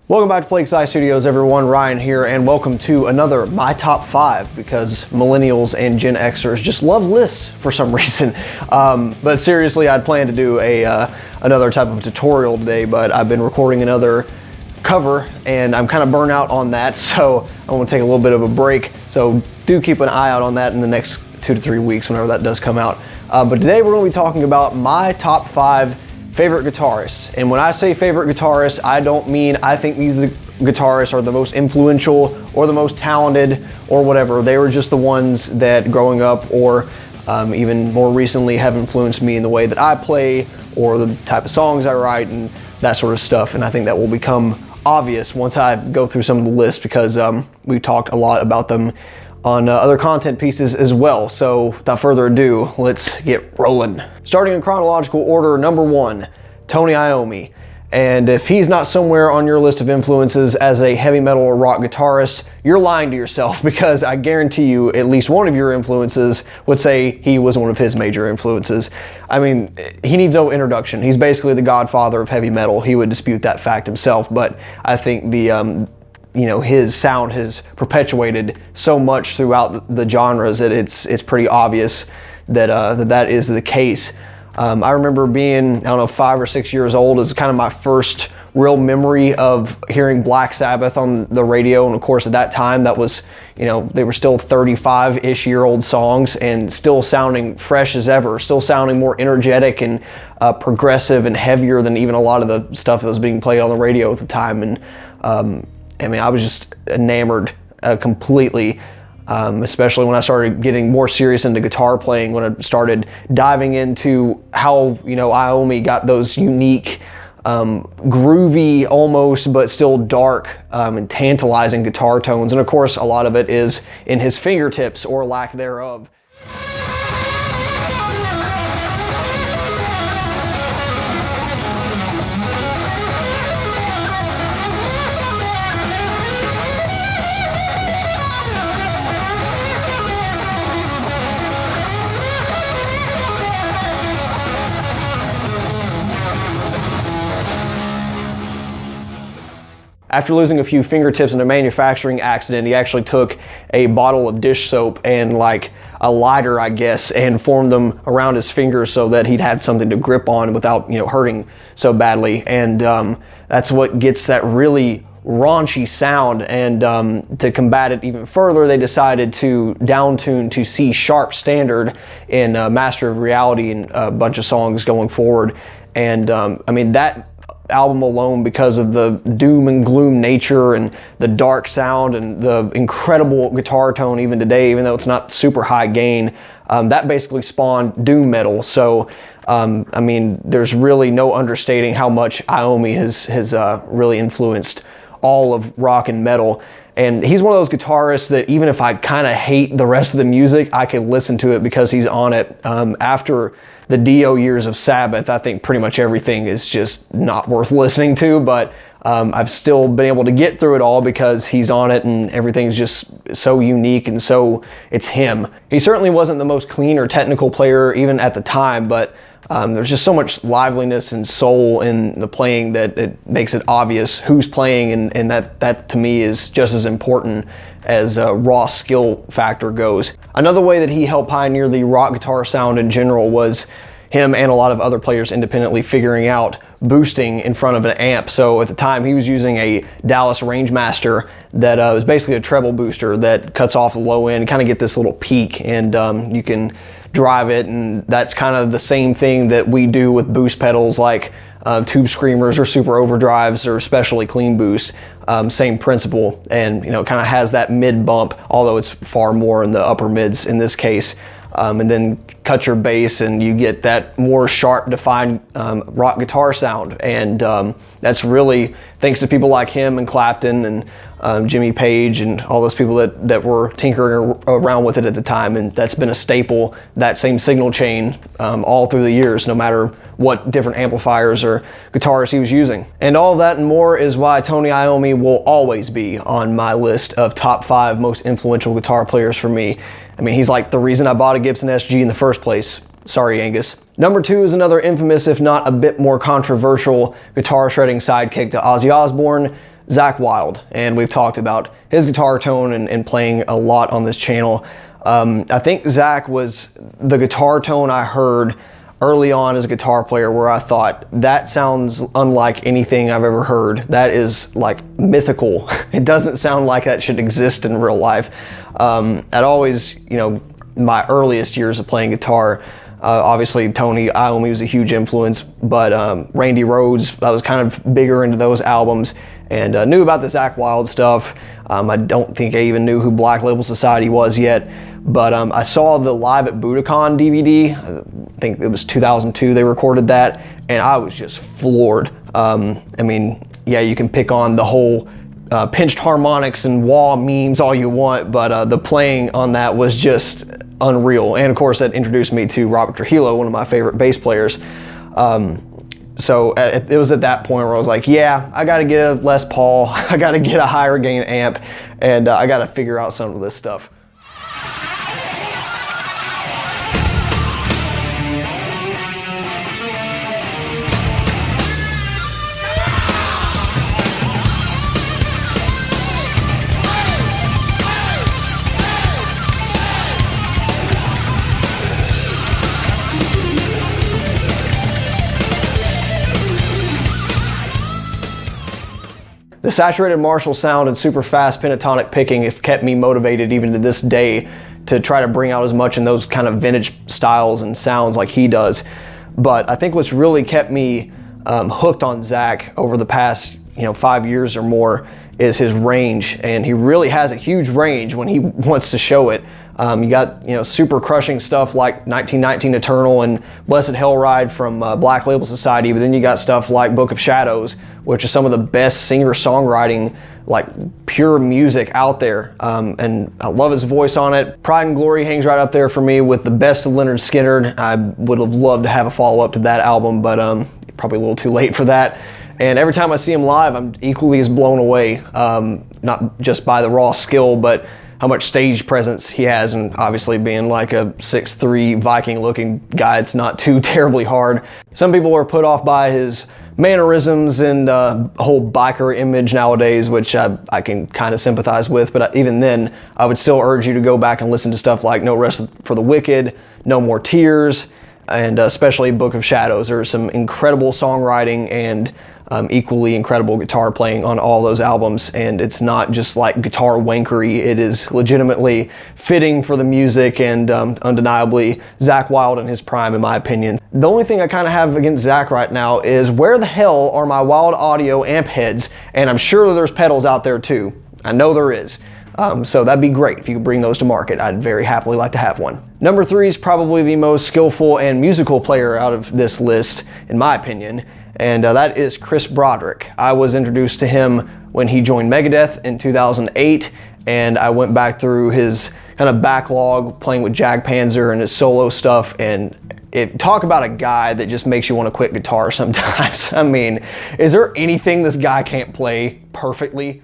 Welcome back to Plague Scythe Studios, everyone. Ryan here, and welcome to another My Top 5, because millennials and Gen Xers just love lists for some reason. But seriously, I'd planned to do another type of tutorial today, but I've been recording another cover, and I'm kind of burnt out on that, so I want to take a little bit of a break. So do keep an eye out on that in the next 2 to 3 weeks, whenever that does come out. But today we're going to be talking about my top 5 favorite guitarists. And when I say favorite guitarists, I don't mean I think these guitarists are the most influential or the most talented or whatever. They were just the ones that growing up or even more recently have influenced me in the way that I play or the type of songs I write and that sort of stuff. And I think that will become obvious once I go through some of the lists, because we talked a lot about them on other content pieces as well. So without further ado, let's get rolling. Starting in chronological order, number 1, Tony Iommi. And if he's not somewhere on your list of influences as a heavy metal or rock guitarist, you're lying to yourself, because I guarantee you at least one of your influences would say he was one of his major influences. I mean, he needs no introduction. He's basically the godfather of heavy metal. He would dispute that fact himself, but I think his sound has perpetuated so much throughout the genres that it's pretty obvious that that is the case. I remember being, 5 or 6 years old as kind of my first real memory of hearing Black Sabbath on the radio. And of course at that time that was, they were still 35-ish year old songs and still sounding fresh as ever, still sounding more energetic and progressive and heavier than even a lot of the stuff that was being played on the radio at the time. And I was just enamored completely, especially when I started getting more serious into guitar playing, when I started diving into how, Iommi got those unique, groovy almost, but still dark and tantalizing guitar tones. And of course, a lot of it is in his fingertips or lack thereof. After losing a few fingertips in a manufacturing accident, he actually took a bottle of dish soap and like a lighter, I guess, and formed them around his fingers so that he'd had something to grip on without, hurting so badly. And that's what gets that really raunchy sound. And to combat it even further, they decided to downtune to C sharp standard in Master of Reality and a bunch of songs going forward. And that album alone, because of the doom and gloom nature and the dark sound and the incredible guitar tone even today, even though it's not super high gain, that basically spawned doom metal. So there's really no understating how much Iommi has really influenced all of rock and metal. And he's one of those guitarists that even if I kind of hate the rest of the music, I can listen to it because he's on it. After the Dio years of Sabbath, I think pretty much everything is just not worth listening to, but I've still been able to get through it all because he's on it and everything's just so unique and so it's him. He certainly wasn't the most clean or technical player even at the time, but there's just so much liveliness and soul in the playing that it makes it obvious who's playing, and that to me is just as important as raw skill factor goes. Another way that he helped pioneer the rock guitar sound in general was him and a lot of other players independently figuring out boosting in front of an amp. So at the time he was using a Dallas Rangemaster that was basically a treble booster that cuts off the low end, kind of get this little peak, and you can drive it, and that's kind of the same thing that we do with boost pedals like tube screamers or super overdrives or especially clean boost. Same principle, and kind of has that mid bump, although it's far more in the upper mids in this case. And then cut your bass and you get that more sharp defined rock guitar sound. And that's really thanks to people like him and Clapton and Jimmy Page and all those people that were tinkering around with it at the time. And that's been a staple, that same signal chain all through the years, no matter what different amplifiers or guitars he was using. And all that and more is why Tony Iommi will always be on my list of top 5 most influential guitar players for me. He's like the reason I bought a Gibson SG in the first place. Sorry, Angus. Number 2 is another infamous, if not a bit more controversial, guitar shredding sidekick to Ozzy Osbourne, Zakk Wylde, and we've talked about his guitar tone and playing a lot on this channel. I think Zakk was the guitar tone I heard early on as a guitar player where I thought, that sounds unlike anything I've ever heard. That is like mythical. It doesn't sound like that should exist in real life. I'd always, my earliest years of playing guitar, obviously Tony Iommi was a huge influence, but Randy Rhoads, I was kind of bigger into those albums, and knew about the Zakk Wylde stuff. I don't think I even knew who Black Label Society was yet, but I saw the Live at Budokan DVD. I think it was 2002 they recorded that, and I was just floored. I mean, yeah, you can pick on the whole pinched harmonics and wah memes all you want, but the playing on that was just unreal. And of course that introduced me to Robert Trujillo, one of my favorite bass players. So it was at that point where I was like, yeah, I gotta get a Les Paul, I gotta get a higher gain amp, and I gotta figure out some of this stuff. The saturated Marshall sound and super fast pentatonic picking have kept me motivated even to this day to try to bring out as much in those kind of vintage styles and sounds like he does. But I think what's really kept me hooked on Zakk over the past 5 years or more is his range, and he really has a huge range when he wants to show it. You got super crushing stuff like 1919 Eternal and Blessed Hellride from Black Label Society, but then you got stuff like Book of Shadows, which is some of the best singer-songwriting, like pure music out there. And I love his voice on it. Pride and Glory hangs right up there for me with the best of Leonard Skinner. I would have loved to have a follow-up to that album, but probably a little too late for that. And every time I see him live, I'm equally as blown away, not just by the raw skill, but how much stage presence he has, and obviously being like a 6'3" Viking looking guy, it's not too terribly hard. Some people are put off by his mannerisms and whole biker image nowadays, which I can kind of sympathize with, but even then, I would still urge you to go back and listen to stuff like No Rest for the Wicked, No More Tears, and especially Book of Shadows. There's some incredible songwriting and equally incredible guitar playing on all those albums, and it's not just like guitar wankery, it is legitimately fitting for the music and undeniably Zakk Wylde in his prime, in my opinion. The only thing I kind of have against Zakk right now is where the hell are my Wild Audio amp heads? And I'm sure that there's pedals out there too. I know there is. So that'd be great if you could bring those to market. I'd very happily like to have one. Number 3 is probably the most skillful and musical player out of this list, in my opinion, and that is Chris Broderick. I was introduced to him when he joined Megadeth in 2008, and I went back through his kind of backlog playing with Jag Panzer and his solo stuff, and talk about a guy that just makes you want to quit guitar sometimes. I mean, is there anything this guy can't play perfectly?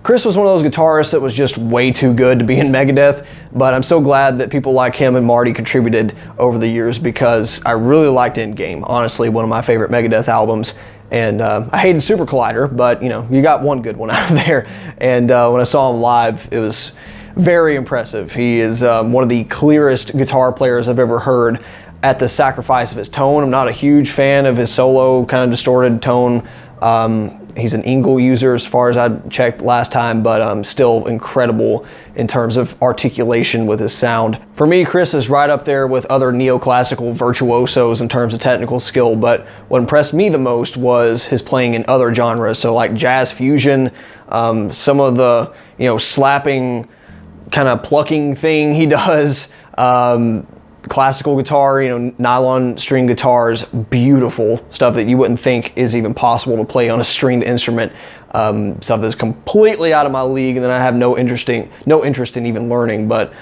Chris was one of those guitarists that was just way too good to be in Megadeth, but I'm so glad that people like him and Marty contributed over the years, because I really liked Endgame, honestly, one of my favorite Megadeth albums. And I hated Super Collider, but you got one good one out of there. And when I saw him live, it was very impressive. He is one of the clearest guitar players I've ever heard at the sacrifice of his tone. I'm not a huge fan of his solo kind of distorted tone. He's an Ingle user as far as I checked last time, but still incredible in terms of articulation with his sound. For me, Chris is right up there with other neoclassical virtuosos in terms of technical skill, but what impressed me the most was his playing in other genres, so like jazz fusion, some of the slapping kind of plucking thing he does, classical guitar, you know, nylon string guitars, beautiful stuff that you wouldn't think is even possible to play on a stringed instrument. Stuff that's completely out of my league, and then I have no interest in even learning, but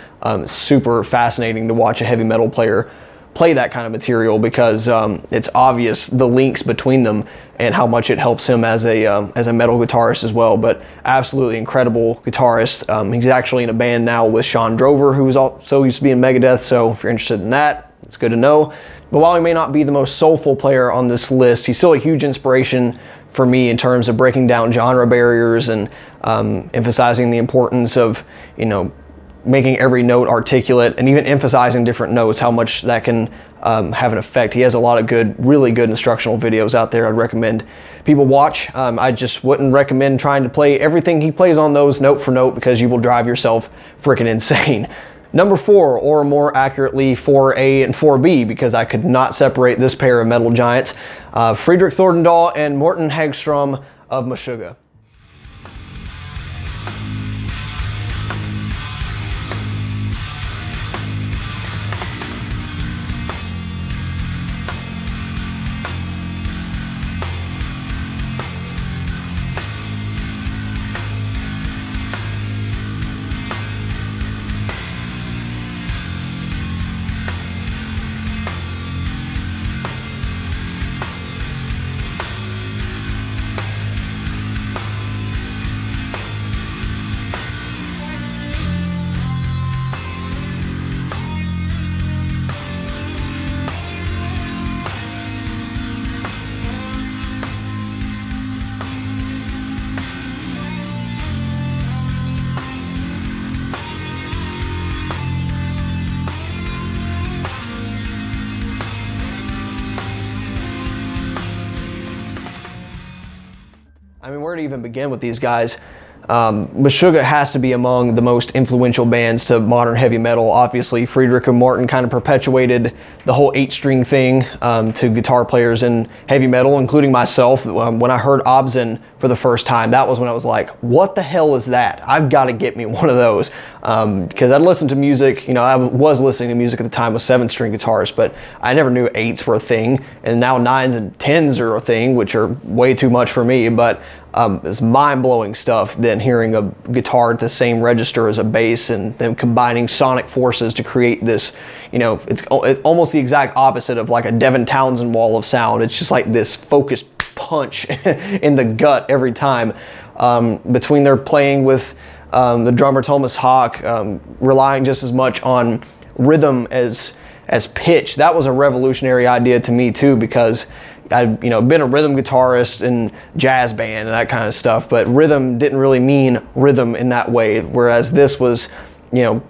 super fascinating to watch a heavy metal player play that kind of material, because it's obvious the links between them and how much it helps him as a metal guitarist as well. But absolutely incredible guitarist. He's actually in a band now with Sean Drover, who was also used to be in Megadeth, so if you're interested in that, it's good to know. But while he may not be the most soulful player on this list, he's still a huge inspiration for me in terms of breaking down genre barriers and emphasizing the importance of, you know, making every note articulate, and even emphasizing different notes, how much that can have an effect. He has a lot of good, really good instructional videos out there I'd recommend people watch. I just wouldn't recommend trying to play everything he plays on those note for note, because you will drive yourself freaking insane. Number 4, or more accurately 4A and 4B, because I could not separate this pair of metal giants, Friedrich Thordendahl and Morten Hagstrom of Meshuga. I mean, where to even begin with these guys? Meshuga has to be among the most influential bands to modern heavy metal. Obviously, Friedrich and Morten kind of perpetuated the whole 8-string thing to guitar players in heavy metal, including myself. When I heard Obzen for the first time, that was when I was like, what the hell is that? I've got to get me one of those. Because I'd listened to music, you know, I was listening to music at the time with 7-string guitars, but I never knew 8s were a thing, and now 9s and 10s are a thing, which are way too much for me. But it's mind-blowing stuff than hearing a guitar at the same register as a bass, and then combining sonic forces to create this, you know, it's almost the exact opposite of like a Devin Townsend wall of sound. It's just like this focused punch in the gut every time. Between their playing with the drummer Thomas Hawk, relying just as much on rhythm as pitch, that was a revolutionary idea to me too, because I've been a rhythm guitarist in jazz band and that kind of stuff, but rhythm didn't really mean rhythm in that way, whereas this was,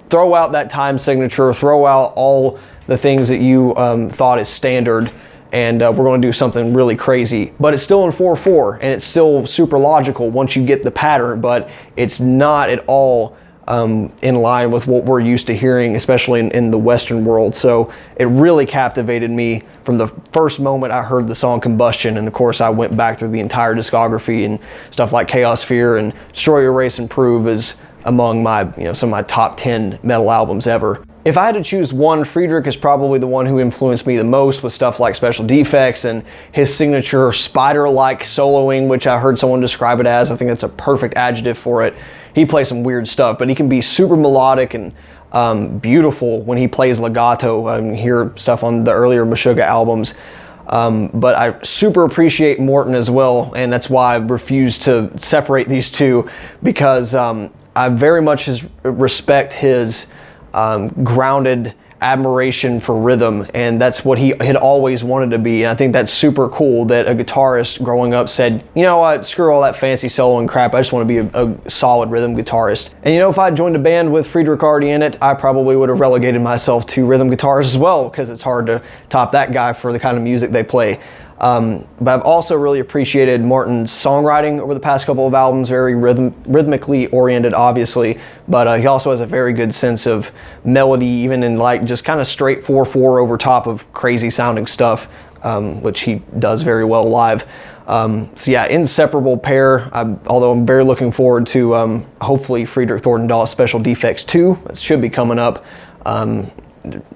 throw out that time signature, throw out all the things that you thought is standard, and we're going to do something really crazy. But it's still in 4/4, and it's still super logical once you get the pattern, but it's not at all in line with what we're used to hearing, especially in the Western world. So it really captivated me from the first moment I heard the song Combustion, and of course I went back through the entire discography, and stuff like Chaos Fear and Destroy, Erase, and Prove is among my, some of my top 10 metal albums ever. If I had to choose one, Friedrich is probably the one who influenced me the most with stuff like Special Defects and his signature spider-like soloing, which I heard someone describe it as. I think that's a perfect adjective for it. He plays some weird stuff, but he can be super melodic and beautiful when he plays legato. You hear stuff on the earlier Meshuga albums. But I super appreciate Morten as well, and that's why I refuse to separate these two, because I very much respect his grounded admiration for rhythm, and that's what he had always wanted to be. And I think that's super cool that a guitarist growing up said, you know what, screw all that fancy solo and crap, I just want to be a solid rhythm guitarist. And if I joined a band with Friedrich already in it, I probably would have relegated myself to rhythm guitars as well, because it's hard to top that guy for the kind of music they play. But I've also really appreciated Morten's songwriting over the past couple of albums, very rhythmically oriented, obviously, but he also has a very good sense of melody, even in like just kind of straight 4/4 over top of crazy sounding stuff, which he does very well live. So yeah, inseparable pair, although I'm very looking forward to hopefully Friedrich Thordendahl Special Defects 2. It should be coming up.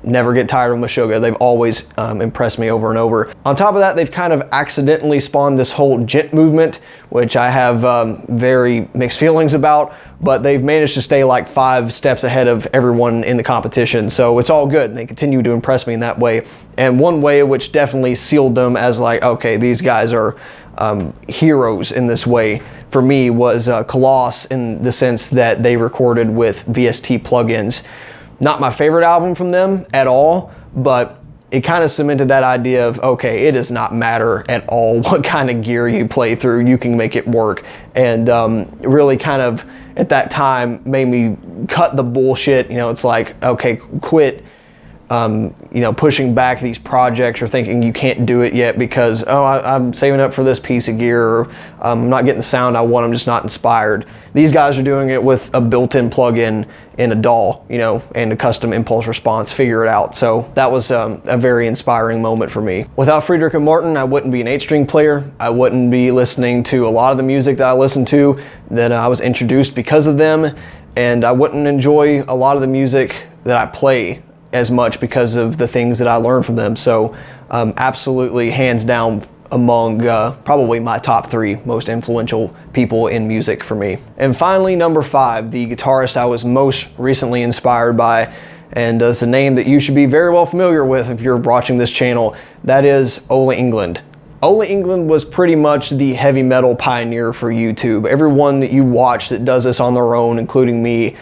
never get tired of Meshuga. They've always impressed me over and over. On top of that, they've kind of accidentally spawned this whole djent movement, which I have very mixed feelings about, but they've managed to stay like 5 steps ahead of everyone in the competition. So it's all good. They continue to impress me in that way. And one way which definitely sealed them as like, okay, these guys are heroes in this way, for me, was Coloss, in the sense that they recorded with VST plugins. Not my favorite album from them at all, but it kind of cemented that idea of, okay, it does not matter at all what kind of gear you play through, you can make it work. And really kind of at that time made me cut the bullshit. You know, it's like, okay, quit you know, pushing back these projects or thinking you can't do it yet because, oh, I'm saving up for this piece of gear, or I'm not getting the sound I want, I'm just not inspired. These guys are doing it with a built-in plug-in in a DAW, you know, and a custom impulse response, figure it out. So that was a very inspiring moment for me. Without Friedrich and Martin, I wouldn't be an 8-string player. I wouldn't be listening to a lot of the music that I listen to, that I was introduced because of them, and I wouldn't enjoy a lot of the music that I play as much because of the things that I learned from them. So absolutely hands down among probably my top 3 most influential people in music for me. And finally, number 5, the guitarist I was most recently inspired by, and is a name that you should be very well familiar with if you're watching this channel. That is Ola Englund. Ola Englund was pretty much the heavy metal pioneer for YouTube. Everyone that you watch that does this on their own, including me,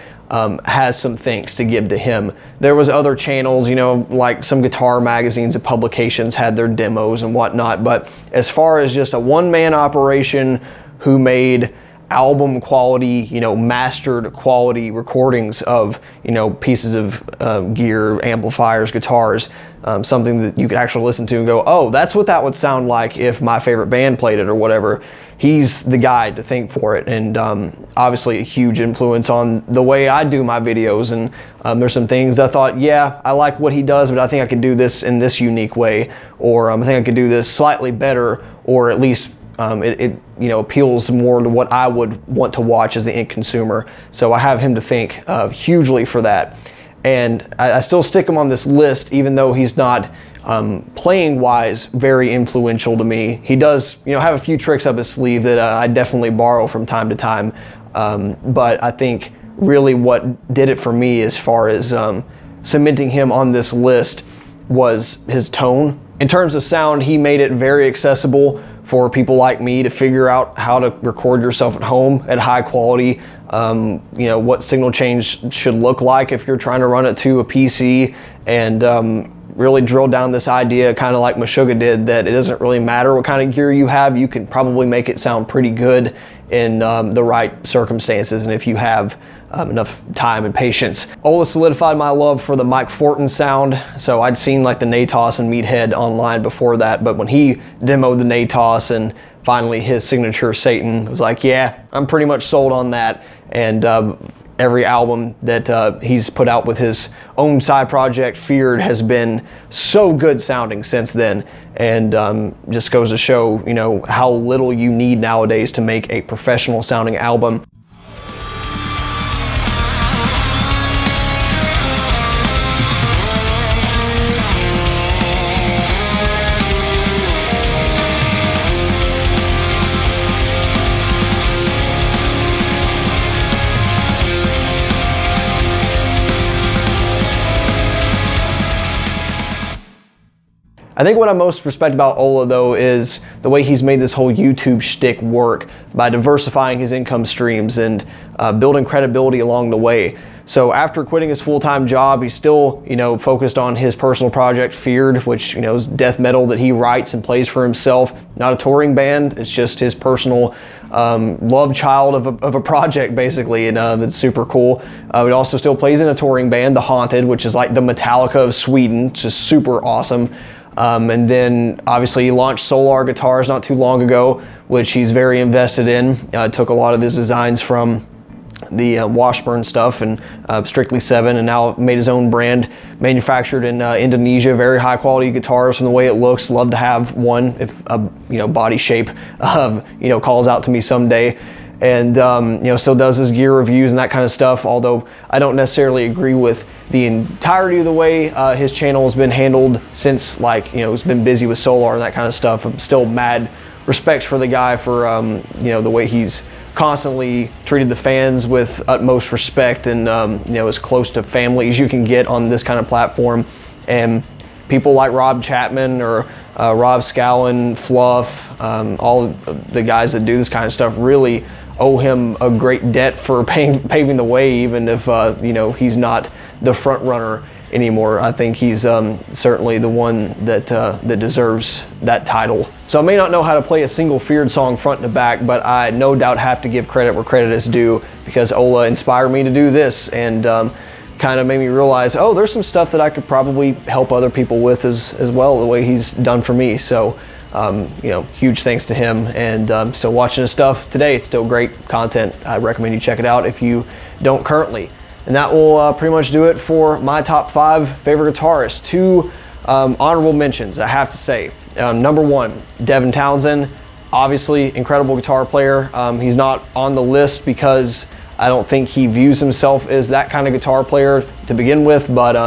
has some thanks to give to him. There was other channels, you know, like some guitar magazines and publications had their demos and whatnot, but as far as just a one-man operation who made album quality, you know, mastered quality recordings of, you know, pieces of gear, amplifiers, guitars, something that you could actually listen to and go, oh, that's what that would sound like if my favorite band played it or whatever. He's the guy to thank for it, and obviously a huge influence on the way I do my videos. And there's some things I thought, yeah, I like what he does, but I think I could do this in this unique way, or I think I could do this slightly better, or at least it you know, appeals more to what I would want to watch as the end consumer. So I have him to thank hugely for that. And I still stick him on this list, even though he's not playing wise very influential to me. He does, you know, have a few tricks up his sleeve that I definitely borrow from time to time. But I think really what did it for me as far as cementing him on this list was his tone. In terms of sound, he made it very accessible for people like me to figure out how to record yourself at home at high quality. You know, what signal change should look like if you're trying to run it to a PC, and really drill down this idea, kind of like Meshuga did, that it doesn't really matter what kind of gear you have, you can probably make it sound pretty good in the right circumstances, and if you have enough time and patience. Ola solidified my love for the Mike Fortin sound. So I'd seen like the Natos and Meathead online before that, but when he demoed the Natos and finally his signature Satan, I was like, yeah, I'm pretty much sold on that. And every album that he's put out with his own side project, Feared, has been so good sounding since then. And just goes to show, you know, how little you need nowadays to make a professional sounding album. I think what I most respect about Ola, though, is the way he's made this whole YouTube shtick work by diversifying his income streams and building credibility along the way. So after quitting his full-time job, he's still, you know, focused on his personal project, Feared, which, you know, is death metal that he writes and plays for himself. Not a touring band, it's just his personal love child of a project, basically, and it's super cool. He also still plays in a touring band, The Haunted, which is like the Metallica of Sweden, which is super awesome. And then obviously he launched Solar Guitars not too long ago, which he's very invested in. Took a lot of his designs from the Washburn stuff and Strictly 7, and now made his own brand, manufactured in Indonesia. Very high quality guitars from the way it looks. Love to have one if you know, body shape you know, calls out to me someday. and you know, still does his gear reviews and that kind of stuff, although I don't necessarily agree with the entirety of the way his channel has been handled since, like, you know, he's been busy with Solar and that kind of stuff. I'm still mad respect for the guy for you know, the way he's constantly treated the fans with utmost respect, and you know, as close to family as you can get on this kind of platform. And people like Rob Chapman or Rob Scowen, Fluff, all the guys that do this kind of stuff really owe him a great debt for paving the way, even if you know, he's not the front runner anymore. I think he's certainly the one that that deserves that title. So I may not know how to play a single Feared song front to back, but I no doubt have to give credit where credit is due, because Ola inspired me to do this, and kind of made me realize, oh, there's some stuff that I could probably help other people with as well, the way he's done for me. So you know, huge thanks to him, and still watching his stuff today. It's still great content. I recommend you check it out if you don't currently. And that will pretty much do it for my top 5 favorite guitarists. 2 honorable mentions, I have to say. Number 1, Devin Townsend, obviously incredible guitar player. He's not on the list because I don't think he views himself as that kind of guitar player to begin with, but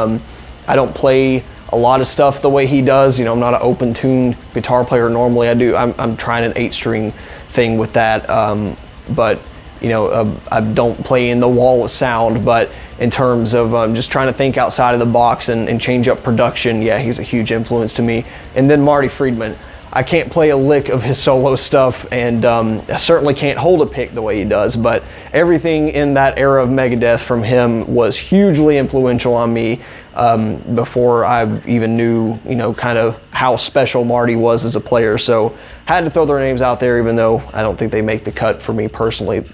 I don't play a lot of stuff the way he does. You know, I'm not an open tuned guitar player normally. I'm trying an 8-string thing with that, but you know, I don't play in the wall of sound. But in terms of just trying to think outside of the box and change up production, yeah, he's a huge influence to me. And then Marty Friedman. I can't play a lick of his solo stuff, and I certainly can't hold a pick the way he does, but everything in that era of Megadeth from him was hugely influential on me before I even knew, you know, kind of how special Marty was as a player. So had to throw their names out there, even though I don't think they make the cut for me personally.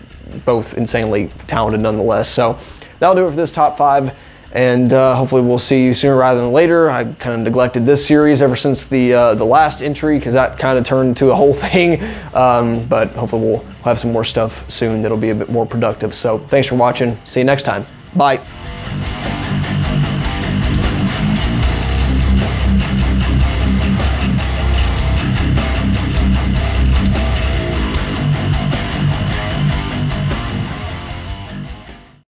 Both insanely talented nonetheless. So that'll do it for this top 5. And hopefully we'll see you sooner rather than later. I kind of neglected this series ever since the last entry, because that kind of turned into a whole thing. But hopefully we'll have some more stuff soon that'll be a bit more productive. So thanks for watching. See you next time. Bye.